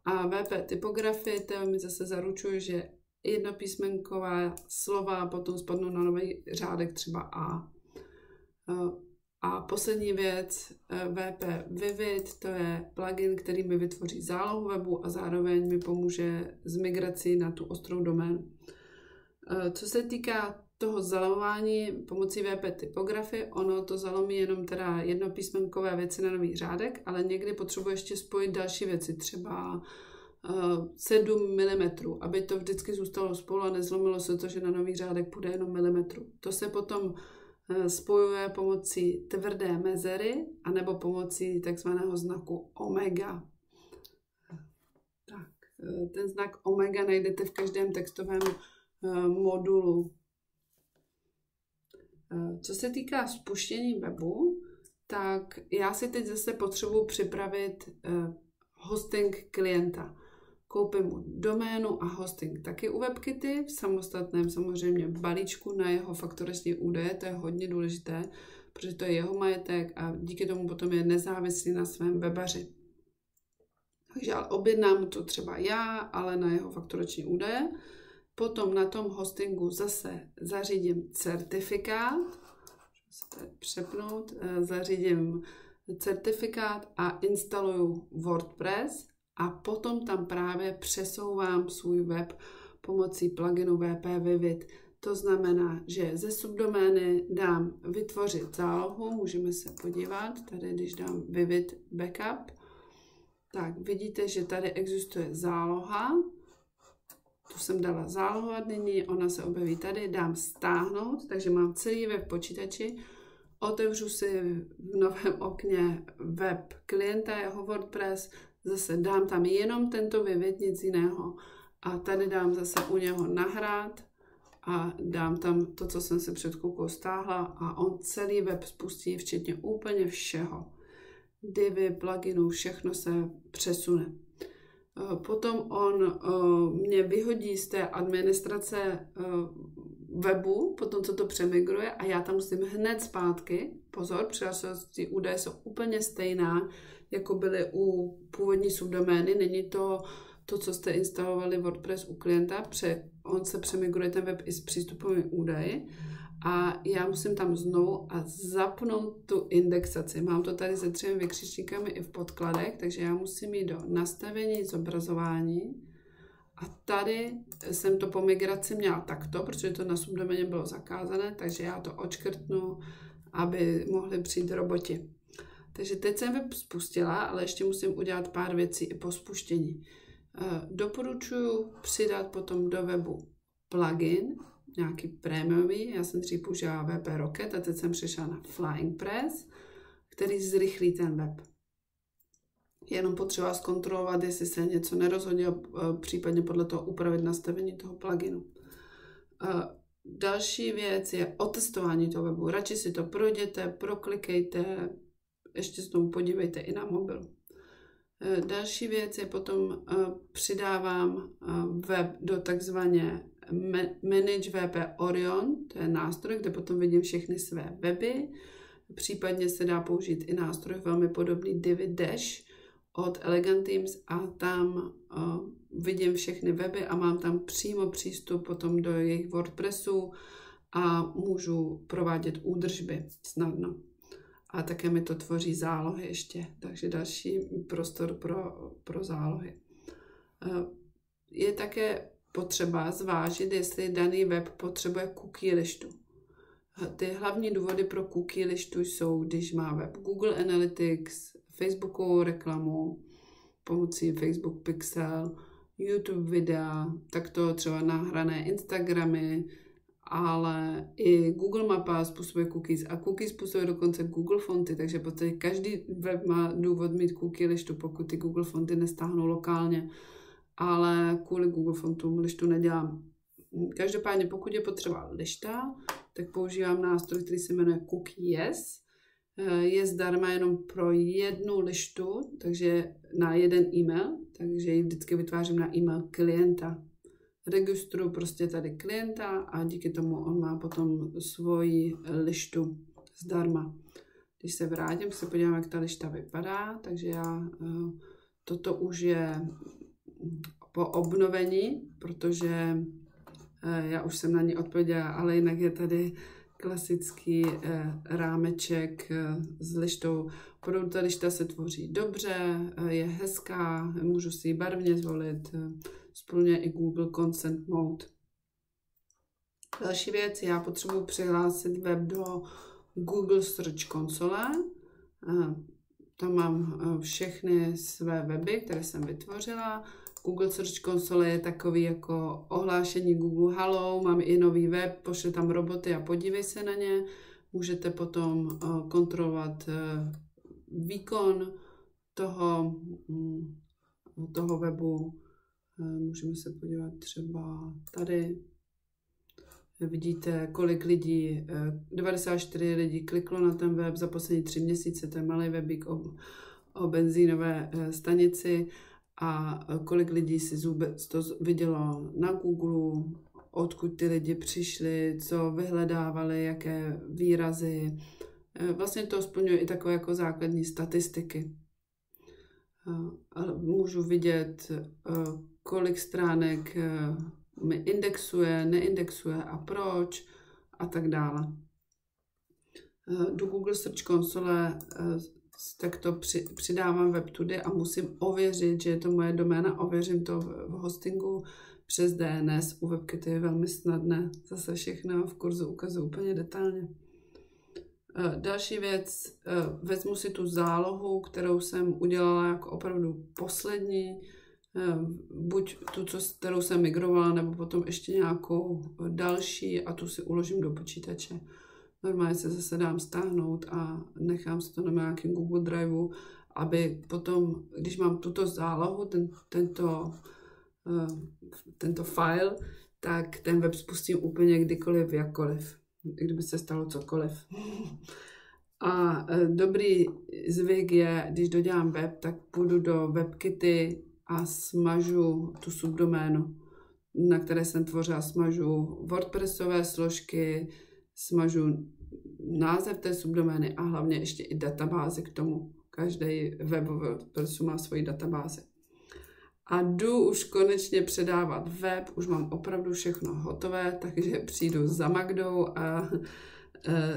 A WP typografie, to mi zase zaručuje, že jednopísmenková slova potom spadnou na nový řádek, třeba A. A poslední věc, WP Vivid, to je plugin, který mi vytvoří zálohu webu a zároveň mi pomůže s migrací na tu ostrou doménu. Co se týká toho zalomování pomocí WP typografie, ono to zalomí jenom teda jednopísmenkové věci na nový řádek, ale někdy potřebuje ještě spojit další věci, třeba 7 mm, aby to vždycky zůstalo spolu a nezlomilo se to, že na nový řádek půjde jenom milimetru. To se potom spojuje pomocí tvrdé mezery anebo pomocí takzvaného znaku omega. Tak, ten znak omega najdete v každém textovém modulu. Co se týká spuštění webu, tak já si teď zase potřebuji připravit hosting klienta. Koupím mu doménu a hosting taky u WebKitty, v samostatném samozřejmě balíčku na jeho fakturační údaje, to je hodně důležité, protože to je jeho majetek a díky tomu potom je nezávislý na svém webaři. Takže ale objednám to třeba já, ale na jeho fakturační údaje. Potom na tom hostingu zase zařídím certifikát, přepnout, zařídím certifikát a instaluju WordPress a potom tam právě přesouvám svůj web pomocí pluginu WP Vivid. To znamená, že ze subdomény dám vytvořit zálohu, můžeme se podívat, tady když dám Vivid Backup, tak vidíte, že tady existuje záloha. Tu jsem dala zálohovat nyní, ona se objeví tady, dám stáhnout, takže mám celý web v počítači, otevřu si v novém okně web klienta, jeho WordPress, zase dám tam jenom tento Vivid, nic jiného a tady dám zase u něho nahrát a dám tam to, co jsem si před chvilkou stáhla a on celý web spustí, včetně úplně všeho. Divy, pluginů, všechno se přesune. Potom on mě vyhodí z té administrace webu, potom co to přemigruje a já tam musím hned zpátky. Pozor, přihlášecí údaje jsou úplně stejná, jako byly u původní subdomény. Není to, co jste instalovali WordPress u klienta, on se přemigruje ten web i s přístupovými údaji. A já musím tam znovu a zapnout tu indexaci. Mám to tady se 3 vykřičníkami i v podkladech, takže já musím jít do nastavení zobrazování, A tady jsem to po migraci měla takto, protože to na subdoméně bylo zakázané, takže já to odškrtnu, aby mohli přijít roboti. Takže teď jsem web spustila, ale ještě musím udělat pár věcí i po spuštění. Doporučuji přidat potom do webu plugin, nějaký prémiový. Já jsem dřív používala WP Rocket a teď jsem přišla na Flying Press, který zrychlí ten web. Jenom potřeba zkontrolovat, jestli se něco nerozhodilo, případně podle toho upravit nastavení toho pluginu. Další věc je otestování toho webu. Radši si to projděte, proklikejte, ještě se tomu podívejte i na mobil. Další věc je potom přidávám web do takzvaně Manage WP Orion, to je nástroj, kde potom vidím všechny své weby. Případně se dá použít i nástroj velmi podobný Divi Dash od Elegant Themes a tam vidím všechny weby a mám tam přímo přístup potom do jejich WordPressu a můžu provádět údržby snadno. A také mi to tvoří zálohy ještě, takže další prostor pro zálohy. Je také potřeba zvážit, jestli daný web potřebuje cookie listu. Ty hlavní důvody pro cookie listu jsou, když má web Google Analytics, Facebookovou reklamu pomocí Facebook Pixel, YouTube videa, takto třeba nahrané Instagramy, ale i Google Mapa způsobuje cookies a cookies způsobuje dokonce Google fonty, takže v podstatě každý web má důvod mít cookie listu, pokud ty Google fonty nestáhnou lokálně, ale kvůli Google fontům listu nedělám. Každopádně pokud je potřeba lišta, tak používám nástroj, který se jmenuje Cookies. Je zdarma jenom pro jednu lištu, takže na jeden e-mail, takže ji vždycky vytvářím na e-mail klienta. Registruju prostě tady klienta a díky tomu on má potom svoji lištu zdarma. Když se vrátím, se podívám, jak ta lišta vypadá, takže toto už je po obnovení, protože já už jsem na ní odpověděla, ale jinak je tady klasický rámeček s lištou. Opravdu ta lišta se tvoří dobře, je hezká, můžu si ji barvně zvolit, splňuje i Google Consent Mode. Další věc, já potřebuji přihlásit web do Google Search Console. Tam mám všechny své weby, které jsem vytvořila. Google Search Console je takový jako ohlášení Google Hello, mám i nový web, pošli tam roboty a podívej se na ně. Můžete potom kontrolovat výkon toho webu. Můžeme se podívat třeba tady. Vidíte, kolik lidí, 94 lidí kliklo na ten web za poslední 3 měsíce, to je malý webík o benzínové stanici a kolik lidí si to vidělo na Google, odkud ty lidi přišli, co vyhledávali, jaké výrazy. Vlastně to splňuje i takové jako základní statistiky. Můžu vidět, kolik stránek mi indexuje, neindexuje a proč a tak dále. Do Google Search Console tak to přidávám WebToday a musím ověřit, že je to moje doména, ověřím to v hostingu přes DNS. U WebKit je velmi snadné, zase všechno v kurzu ukazuju úplně detailně. Další věc, vezmu si tu zálohu, kterou jsem udělala jako opravdu poslední, buď tu, kterou jsem migrovala, nebo potom ještě nějakou další a tu si uložím do počítače. Normálně se zase dám stáhnout a nechám se to na nějakém Google Driveu, aby potom, když mám tuto zálohu, tento file, tak ten web spustím úplně kdykoliv, jakkoliv, kdyby se stalo cokoliv. A dobrý zvyk je, když dodělám web, tak půjdu do WebKity a smažu tu subdoménu, na které jsem tvořila, smažu WordPressové složky, smažu název té subdomény a hlavně ještě i databázi k tomu. Každý web WordPressu má svoji databázi. A jdu už konečně předávat web, už mám opravdu všechno hotové, takže přijdu za Magdou a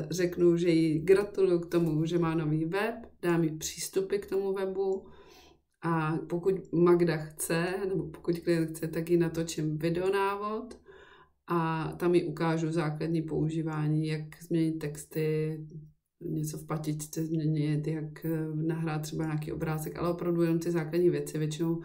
řeknu, že jí gratuluju k tomu, že má nový web, dám jí přístupy k tomu webu A pokud Magda chce, nebo pokud klient chce, tak ji natočím videonávod a tam ji ukážu základní používání, jak změnit texty, něco v patičce změnit, jak nahrát třeba nějaký obrázek, ale opravdu jenom ty základní věci. Většinou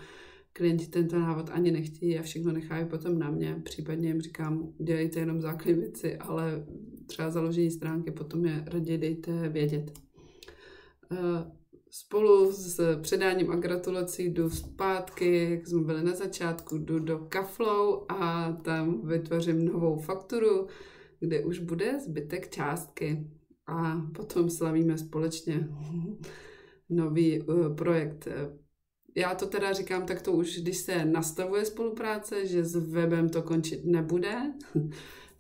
klienti tento návod ani nechtějí a všechno nechají potom na mě. Případně jim říkám, dělejte jenom základní věci, ale třeba založení stránky potom je raději dejte vědět. Spolu s předáním a gratulací jdu zpátky, jak jsme byli na začátku, jdu do Kaflow a tam vytvořím novou fakturu, kde už bude zbytek částky. A potom slavíme společně nový projekt. Já to teda říkám takto už, když se nastavuje spolupráce, že s webem to končit nebude.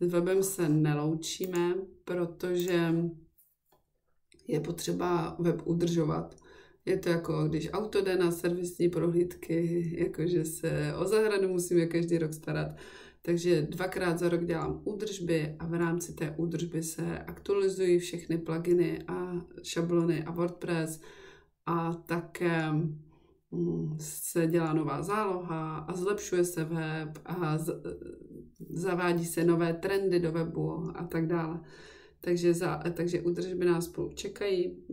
S webem se neloučíme, protože je potřeba web udržovat. Je to jako když auto jde na servisní prohlídky, jakože se o zahradu musíme každý rok starat. Takže 2krát za rok dělám údržby a v rámci té údržby se aktualizují všechny pluginy a šablony a WordPress a také se dělá nová záloha a zlepšuje se web a zavádí se nové trendy do webu a tak dále. Takže údržby nás spolu čekají,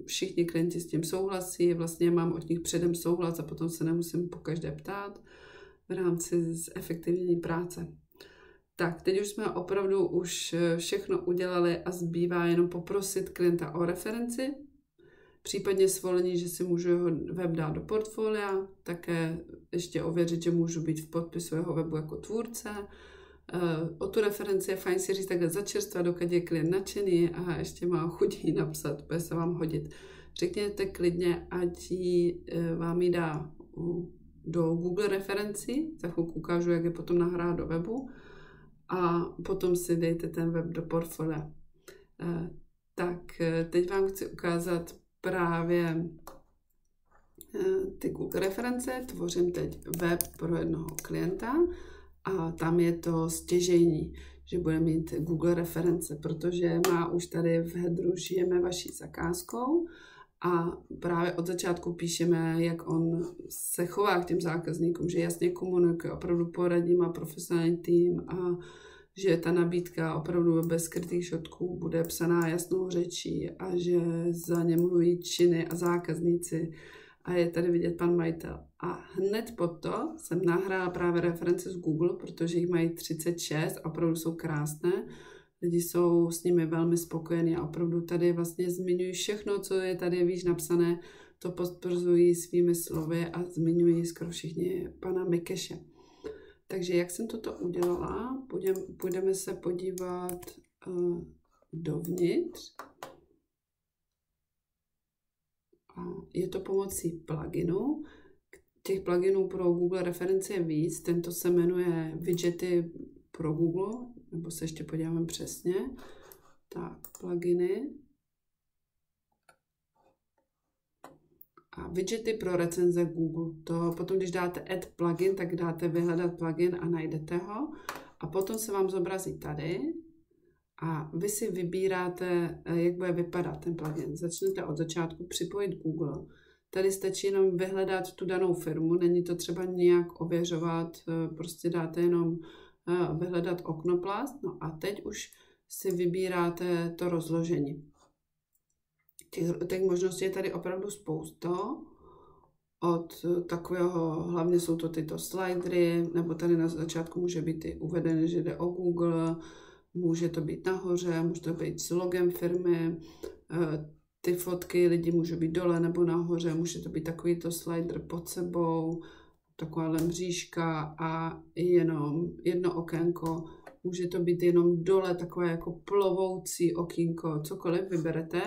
všichni klienti s tím souhlasí, vlastně mám od nich předem souhlas a potom se nemusím po každé ptát v rámci zefektivnění práce. Tak, teď už jsme opravdu už všechno udělali a zbývá jenom poprosit klienta o referenci, případně svolení, že si můžu jeho web dát do portfolia, také ještě ověřit, že můžu být v podpisu jeho webu jako tvůrce. O tu referenci je fajn si říct takhle začerstva, dokud je klient nadšený a ještě má chuť jí napsat, bude se vám hodit. Řekněte klidně, ať vám ji dá do Google referenci, za chvilku ukážu, jak je potom nahrát do webu a potom si dejte ten web do portfolia. Tak teď vám chci ukázat právě ty Google reference. Tvořím teď web pro jednoho klienta a tam je to stěžejní, že bude mít Google reference, protože má už tady v headru žijeme vaší zakázkou a právě od začátku píšeme, jak on se chová k těm zákazníkům, že jasně komunikuje, opravdu poradí, má profesionální tým a že ta nabídka opravdu bez skrytých šotků bude psaná jasnou řečí a že za ně mluví činy a zákazníci a je tady vidět pan majitel. A hned potom jsem nahrála právě reference z Google, protože jich mají 36 a opravdu jsou krásné. Lidi jsou s nimi velmi spokojení a opravdu tady vlastně zmiňují všechno, co je tady výš napsané, to potvrzují svými slovy a zmiňují skoro všichni pana Mikeše. Takže jak jsem toto udělala, půjdeme se podívat dovnitř. A je to pomocí pluginu. Těch pluginů pro Google reference je víc. Tento se jmenuje Widgety pro Google, nebo se ještě podíváme přesně. Tak, pluginy. A widgety pro recenze Google. To potom, když dáte add plugin, tak dáte vyhledat plugin a najdete ho. A potom se vám zobrazí tady. A vy si vybíráte, jak bude vypadat ten plugin. Začnete od začátku připojit Google. Tady stačí jenom vyhledat tu danou firmu, není to třeba nějak ověřovat, prostě dáte jenom vyhledat Oknoplast. No a teď už si vybíráte to rozložení. Těch možností je tady opravdu spousta. Od takového, hlavně jsou to tyto slidery, nebo tady na začátku může být i uvedené, že jde o Google, může to být nahoře, může to být s logem firmy, ty fotky lidi můžou být dole nebo nahoře, může to být takovýto slider pod sebou, taková mřížka a jenom jedno okénko, může to být jenom dole takové jako plovoucí okýnko, cokoliv vyberete.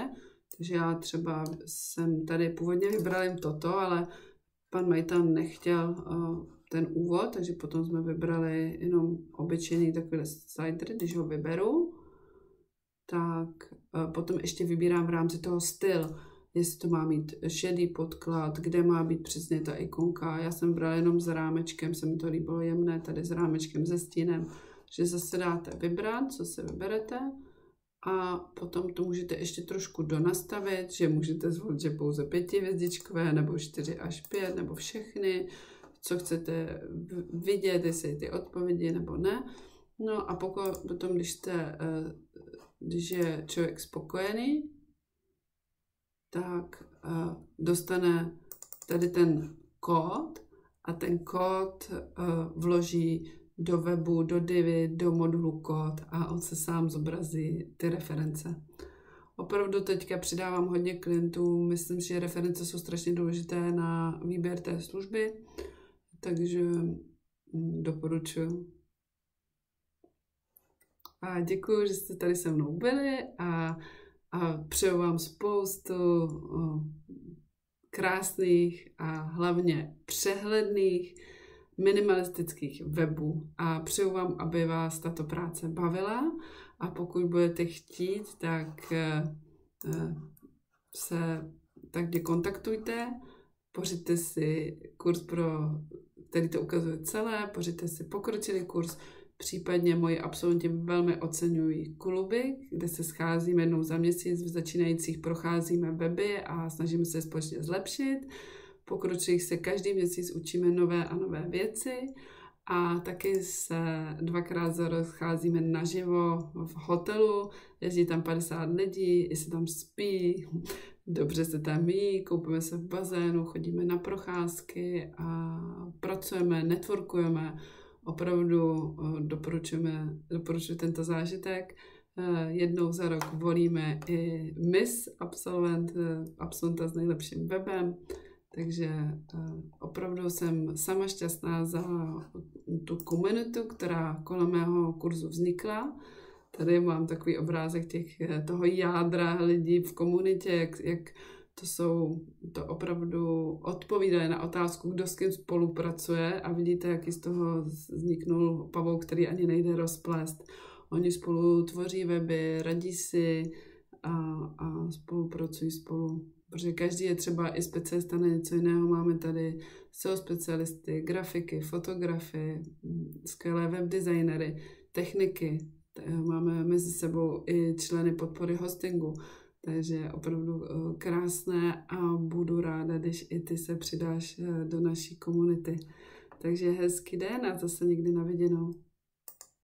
Takže já třeba jsem tady původně vybral jim toto, ale pan majitel nechtěl ten úvod, takže potom jsme vybrali jenom obyčejný takový slider, když ho vyberu. Tak potom ještě vybírám v rámci toho styl, jestli to má mít šedý podklad, kde má být přesně ta ikonka. Já jsem brala jenom s rámečkem, se mi to líbilo jemné, tady s rámečkem, se stínem, že zase dáte vybrat, co se vyberete a potom to můžete ještě trošku donastavit, že můžete zvolit, že pouze 5hvězdičkové, nebo 4 až 5, nebo všechny, co chcete vidět, jestli ty odpovědi nebo ne. No a potom, když je člověk spokojený, tak dostane tady ten kód a ten kód vloží do webu, do Divy, do modulu kód a on se sám zobrazí ty reference. Opravdu teďka přidávám hodně klientů, myslím, že reference jsou strašně důležité na výběr té služby, takže doporučuji. A děkuji, že jste tady se mnou byli a přeju vám spoustu krásných a hlavně přehledných minimalistických webů a přeju vám, aby vás tato práce bavila a pokud budete chtít, tak mě kontaktujte, pořiďte si kurz, který to ukazuje celé, pořiďte si pokročilý kurz, případně moji absolventi velmi oceňují kluby, kde se scházíme jednou za měsíc, v začínajících procházíme weby a snažíme se společně zlepšit. Pokročilých se každý měsíc učíme nové a nové věci a taky se 2krát za rok scházíme naživo v hotelu, jezdí tam 50 lidí, i se tam spí, dobře se tam jí, koupíme se v bazénu, chodíme na procházky a pracujeme, networkujeme. Opravdu doporučuji tento zážitek. Jednou za rok volíme i Miss absolventa s nejlepším webem, takže opravdu jsem sama šťastná za tu komunitu, která kolem mého kurzu vznikla. Tady mám takový obrázek toho jádra lidí v komunitě, jak to opravdu odpovídají na otázku, kdo s kým spolupracuje a vidíte, jaký z toho vzniknul pavouk, který ani nejde rozplést. Oni spolu tvoří weby, radí si a spolupracují spolu. Protože každý je třeba i specialista na něco jiného. Máme tady SEO specialisty, grafiky, fotografy, skvělé webdesignery, techniky. Máme mezi sebou i členy podpory hostingu. Takže opravdu krásné a budu ráda, když i ty se přidáš do naší komunity. Takže hezký den a zase někdy na viděnou.